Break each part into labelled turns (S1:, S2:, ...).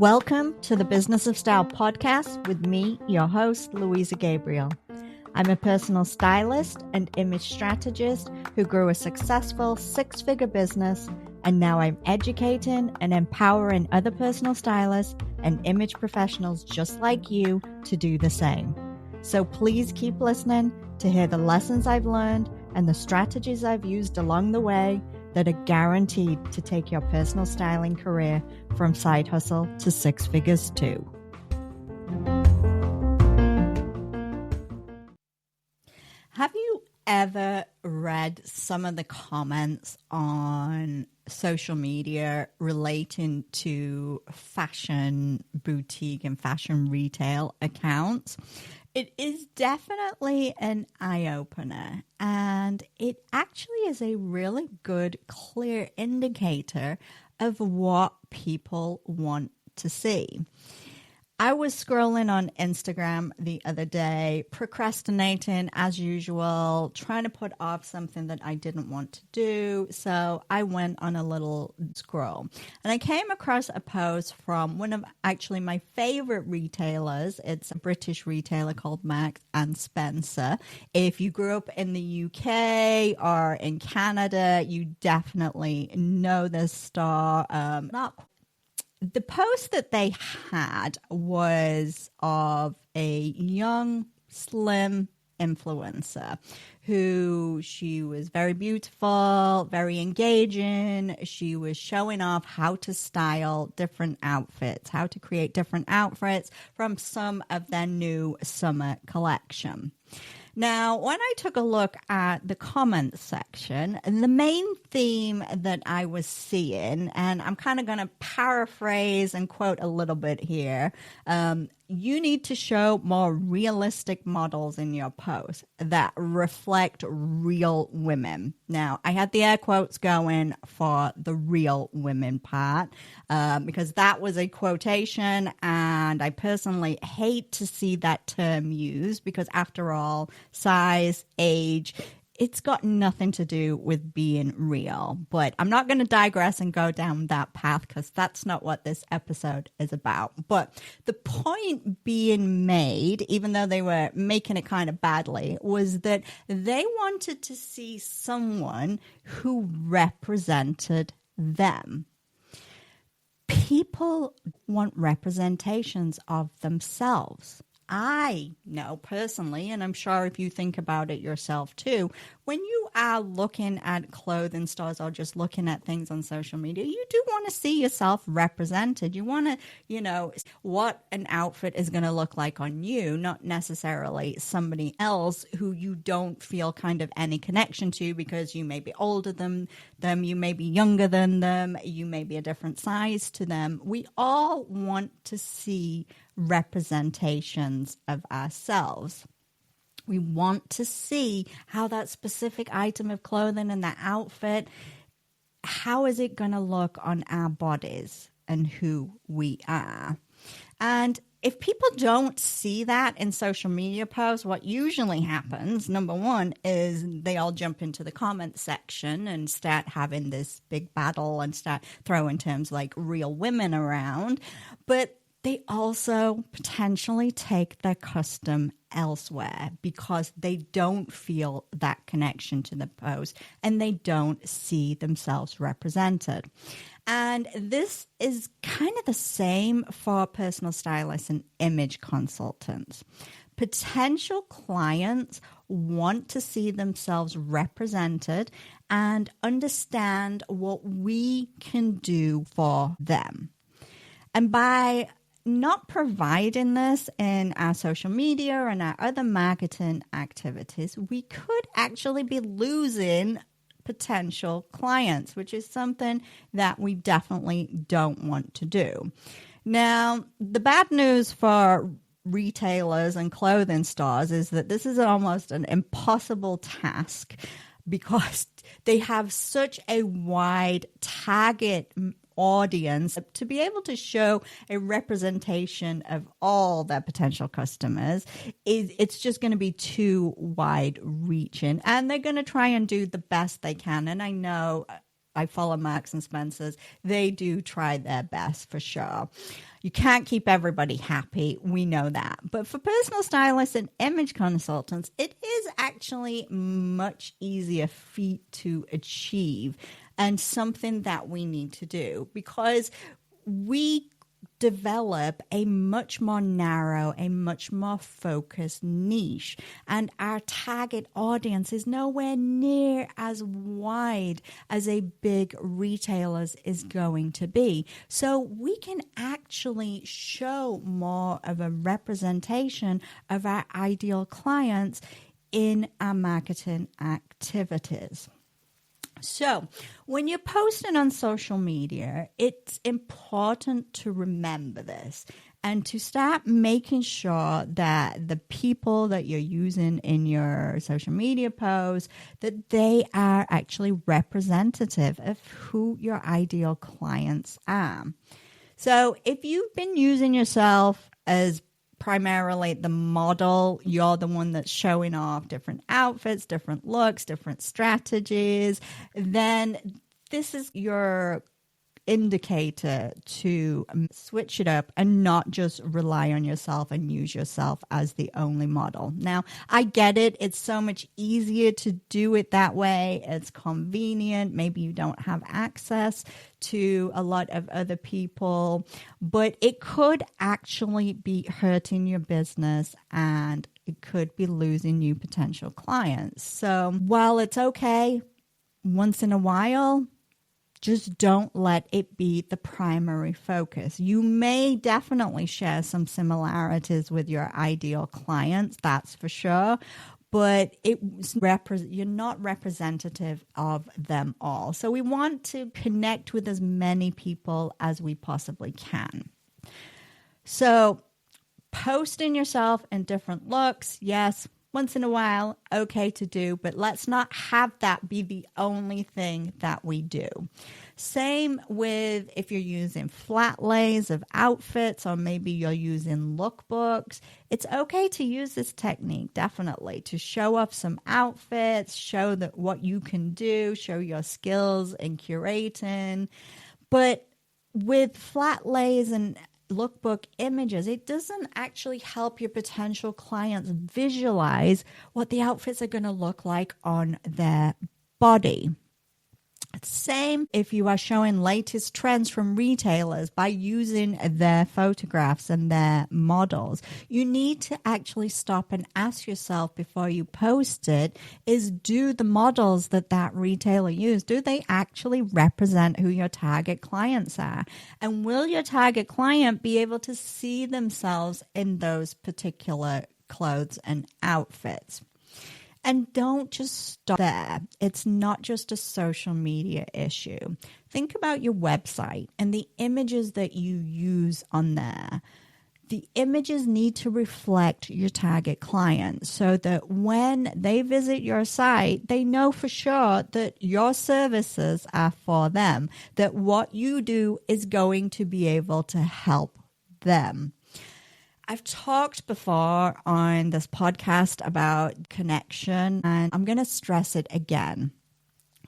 S1: Welcome to the Business of Style podcast with me, your host, Louisa Gabriel. I'm a personal stylist and image strategist who grew a successful six-figure business, and now I'm educating and empowering other personal stylists and image professionals just like you to do the same. So please keep listening to hear the lessons I've learned and the strategies I've used along the way that are guaranteed to take your personal styling career from side hustle to six figures too. Have you ever read some of the comments on social media relating to fashion boutique and fashion retail accounts? It is definitely an eye-opener, and it actually is a really good, clear indicator of what people want to see. I was scrolling on Instagram the other day, procrastinating as usual, trying to put off something that I didn't want to do. So I went on a little scroll and I came across a post from one of actually my favorite retailers. It's a British retailer called Marks and Spencer. If you grew up in the UK or in Canada, you definitely know this store. The post that they had was of a young, slim influencer who she was very beautiful, very engaging. She was showing off how to style different outfits, how to create different outfits from some of their new summer collection. Now, when I took a look at the comments section, the main theme that I was seeing, and I'm kind of going to paraphrase and quote a little bit here, you need to show more realistic models in your post that reflect real women. Now, I had the air quotes going for the real women part because that was a quotation, and I personally hate to see that term used because, after all, size, age, it's got nothing to do with being real. But I'm not going to digress and go down that path because that's not what this episode is about. But the point being made, even though they were making it kind of badly, was that they wanted to see someone who represented them. People want representations of themselves. I know personally, and I'm sure if you think about it yourself too, when you are looking at clothing stores or just looking at things on social media, you do want to see yourself represented. You want to, what an outfit is going to look like on you, not necessarily somebody else who you don't feel kind of any connection to because you may be older than them, you may be younger than them, you may be a different size to them. We all want to see representations of ourselves. We want to see how that specific item of clothing and that outfit, how is it going to look on our bodies and who we are. And if people don't see that in social media posts, what usually happens, number one, is they all jump into the comment section and start having this big battle and start throwing terms like real women around. But they also potentially take their custom elsewhere because they don't feel that connection to the post and they don't see themselves represented. And this is kind of the same for personal stylists and image consultants. Potential clients want to see themselves represented and understand what we can do for them. And by not providing this in our social media and our other marketing activities, we could actually be losing potential clients, which is something that we definitely don't want to do. Now, the bad news for retailers and clothing stores is that this is almost an impossible task because they have such a wide target audience to be able to show a representation of all their potential customers. It's just going to be too wide reaching, and they're going to try and do the best they can. And I know I follow Marks and Spencer's. They do try their best for sure. You can't keep everybody happy. We know that. But for personal stylists and image consultants, it is actually much easier feat to achieve and something that we need to do because we develop a much more narrow, a much more focused niche. And our target audience is nowhere near as wide as a big retailer's is going to be. So we can actually show more of a representation of our ideal clients in our marketing activities. So when you're posting on social media, it's important to remember this and to start making sure that the people that you're using in your social media posts, that they are actually representative of who your ideal clients are. So if you've been using yourself as primarily the model, you're the one that's showing off different outfits, different looks, different strategies, then this is your indicator to switch it up and not just rely on yourself and use yourself as the only model. Now, I get it. It's so much easier to do it that way. It's convenient. Maybe you don't have access to a lot of other people, but it could actually be hurting your business and it could be losing you potential clients. So while it's okay once in a while, just don't let it be the primary focus. You may definitely share some similarities with your ideal clients, that's for sure, but you're not representative of them all. So we want to connect with as many people as we possibly can. So posting yourself in different looks, yes, once in a while, okay to do, but let's not have that be the only thing that we do. Same with if you're using flat lays of outfits or maybe you're using lookbooks. It's okay to use this technique, definitely, to show off some outfits, show that what you can do, show your skills in curating. But with flat lays and lookbook images, it doesn't actually help your potential clients visualize what the outfits are going to look like on their body. Same if you are showing latest trends from retailers by using their photographs and their models. You need to actually stop and ask yourself before you post it, do the models that retailer use, do they actually represent who your target clients are? And will your target client be able to see themselves in those particular clothes and outfits? And don't just stop there. It's not just a social media issue. Think about your website and the images that you use on there. The images need to reflect your target client so that when they visit your site, they know for sure that your services are for them, that what you do is going to be able to help them. I've talked before on this podcast about connection, and I'm going to stress it again.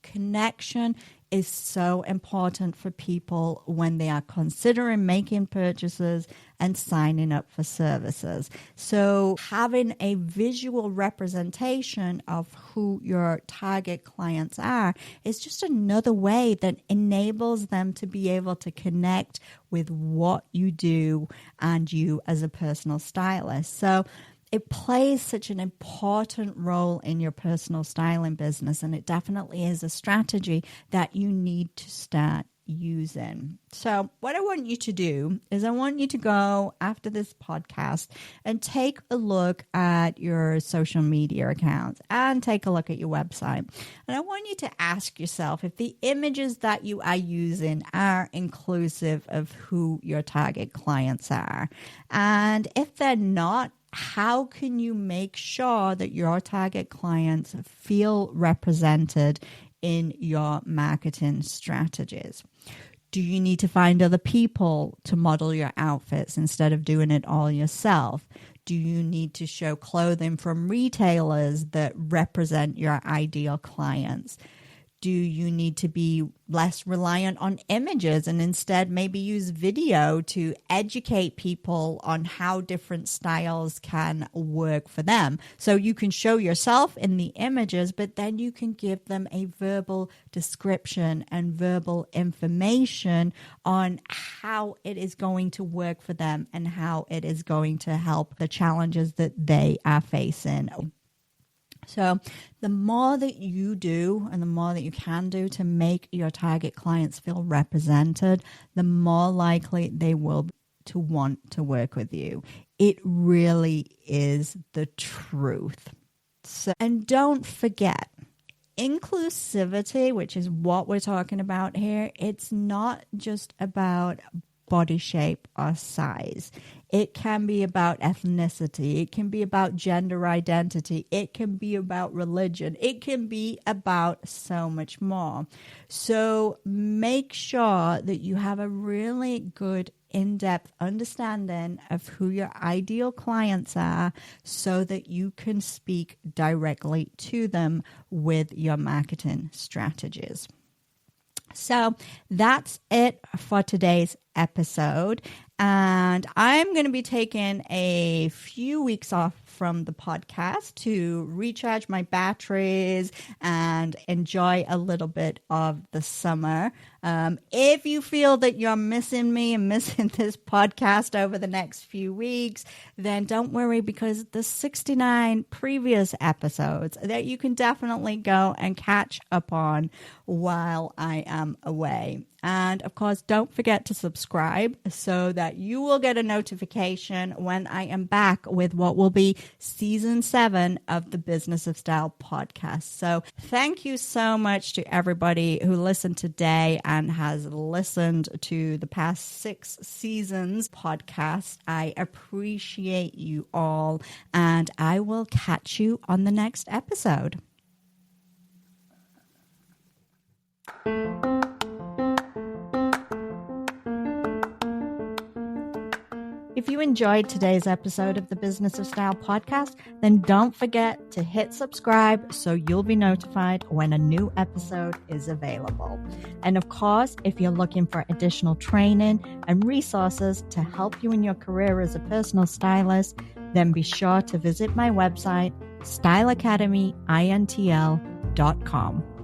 S1: Connection is so important for people when they are considering making purchases and signing up for services. So having a visual representation of who your target clients are is just another way that enables them to be able to connect with what you do and you as a personal stylist. So it plays such an important role in your personal styling business, and it definitely is a strategy that you need to start using. So what I want you to do is I want you to go after this podcast and take a look at your social media accounts and take a look at your website. And I want you to ask yourself if the images that you are using are inclusive of who your target clients are. And if they're not, how can you make sure that your target clients feel represented in your marketing strategies? Do you need to find other people to model your outfits instead of doing it all yourself? Do you need to show clothing from retailers that represent your ideal clients? Do you need to be less reliant on images and instead maybe use video to educate people on how different styles can work for them? So you can show yourself in the images, but then you can give them a verbal description and verbal information on how it is going to work for them and how it is going to help the challenges that they are facing. So the more that you do and the more that you can do to make your target clients feel represented, the more likely they will to want to work with you. It really is the truth. So, and don't forget, inclusivity, which is what we're talking about here, it's not just about body shape or size. It can be about ethnicity. It can be about gender identity. It can be about religion. It can be about so much more. So make sure that you have a really good in-depth understanding of who your ideal clients are so that you can speak directly to them with your marketing strategies. So that's it for today's episode. And I'm going to be taking a few weeks off from the podcast to recharge my batteries and enjoy a little bit of the summer. If you feel that you're missing me and missing this podcast over the next few weeks, then don't worry, because the 69 previous episodes that you can definitely go and catch up on while I am away. And of course, don't forget to subscribe so that you will get a notification when I am back with what will be season 7 of the Business of Style podcast. So thank you so much to everybody who listened today and has listened to the past 6 seasons podcast. I appreciate you all, and I will catch you on the next episode. If you enjoyed today's episode of the Business of Style podcast, then don't forget to hit subscribe so you'll be notified when a new episode is available. And of course, if you're looking for additional training and resources to help you in your career as a personal stylist, then be sure to visit my website, styleacademyintl.com.